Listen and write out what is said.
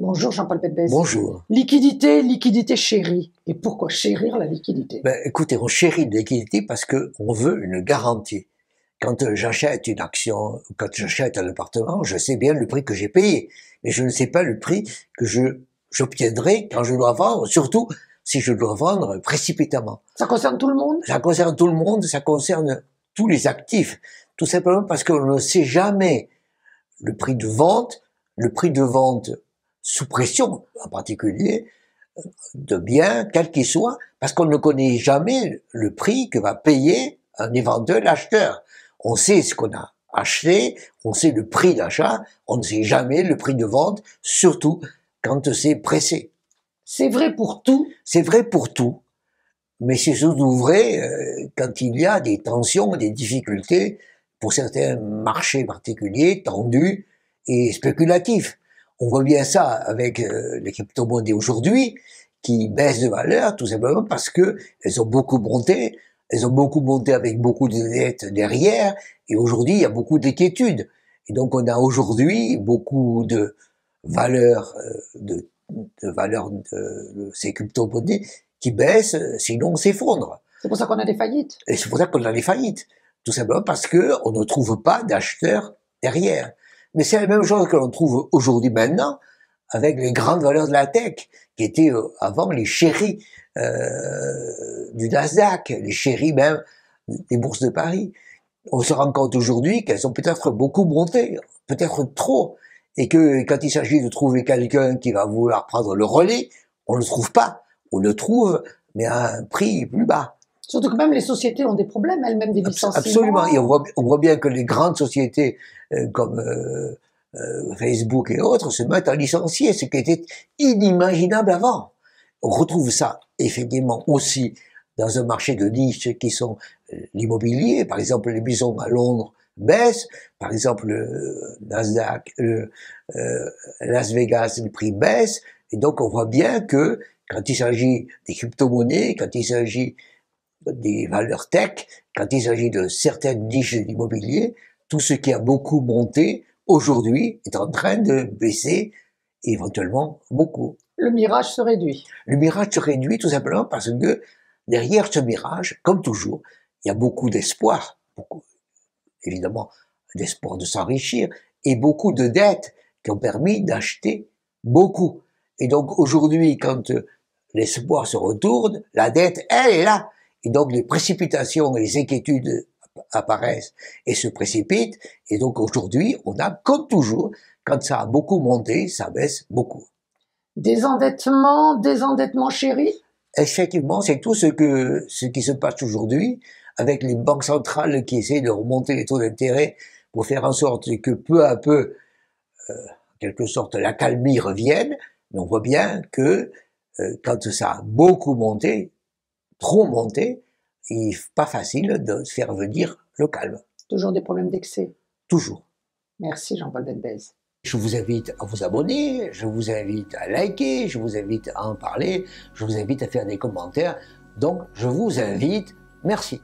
Bonjour Jean-Paul Petbez. Bonjour. Liquidité, liquidité chérie. Et pourquoi chérir la liquidité? Écoutez, on chérit la liquidité parce qu'on veut une garantie. Quand j'achète une action, quand j'achète un appartement, je sais bien le prix que j'ai payé. Mais je ne sais pas le prix que j'obtiendrai quand je dois vendre, surtout si je dois vendre précipitamment. Ça concerne tout le monde? Ça concerne tout le monde, ça concerne tous les actifs. Tout simplement parce qu'on ne sait jamais le prix de vente sous pression en particulier, de biens, quel qu'il soit, parce qu'on ne connaît jamais le prix que va payer un éventuel acheteur. On sait ce qu'on a acheté, on sait le prix d'achat, on ne sait jamais le prix de vente, surtout quand c'est pressé. C'est vrai pour tout? C'est vrai pour tout, mais c'est surtout vrai quand il y a des tensions, des difficultés pour certains marchés particuliers, tendus et spéculatifs. On voit bien ça avec les crypto-monnaies aujourd'hui, qui baissent de valeur tout simplement parce que elles ont beaucoup monté avec beaucoup de dettes derrière, et aujourd'hui il y a beaucoup d'inquiétudes. Et donc on a aujourd'hui beaucoup de valeurs de ces crypto-monnaies qui baissent, sinon on s'effondre. C'est pour ça qu'on a des faillites. Et c'est pour ça qu'on a des faillites. Tout simplement parce que on ne trouve pas d'acheteurs derrière. Mais c'est la même chose que l'on trouve aujourd'hui maintenant avec les grandes valeurs de la tech, qui étaient avant les chéris du Nasdaq, les chéris même des bourses de Paris. On se rend compte aujourd'hui qu'elles ont peut-être beaucoup monté, peut-être trop, et que quand il s'agit de trouver quelqu'un qui va vouloir prendre le relais, on ne le trouve pas. On le trouve, mais à un prix plus bas. Surtout que même les sociétés ont des problèmes, elles-mêmes, des licenciements. Absolument, et on voit bien que les grandes sociétés comme Facebook et autres se mettent à licencier, ce qui était inimaginable avant. On retrouve ça effectivement aussi dans un marché de niche qui sont l'immobilier. Par exemple, les maisons à Londres baissent, par exemple le Nasdaq, Las Vegas, le prix baisse, et donc on voit bien que quand il s'agit des crypto-monnaies, quand il s'agit des valeurs tech, quand il s'agit de certaines niches d'immobilier, tout ce qui a beaucoup monté aujourd'hui est en train de baisser, éventuellement beaucoup. Le mirage se réduit. Le mirage se réduit tout simplement parce que derrière ce mirage, comme toujours, il y a beaucoup d'espoir, beaucoup, évidemment, d'espoir de s'enrichir, et beaucoup de dettes qui ont permis d'acheter beaucoup. Et donc aujourd'hui, quand l'espoir se retourne, la dette, elle est là. Et donc les précipitations et les inquiétudes apparaissent et se précipitent. Et donc aujourd'hui, on a, comme toujours, quand ça a beaucoup monté, ça baisse beaucoup. Désendettement chéri? Effectivement, c'est tout ce qui se passe aujourd'hui, avec les banques centrales qui essaient de remonter les taux d'intérêt pour faire en sorte que peu à peu, en quelque sorte, la calmie revienne. Mais on voit bien que quand ça a beaucoup monté, trop monté, il n'est pas facile de faire venir le calme. Toujours des problèmes d'excès. Toujours. Merci Jean-Paul Petbez. Je vous invite à vous abonner, je vous invite à liker, je vous invite à en parler, je vous invite à faire des commentaires. Donc, je vous invite. Merci.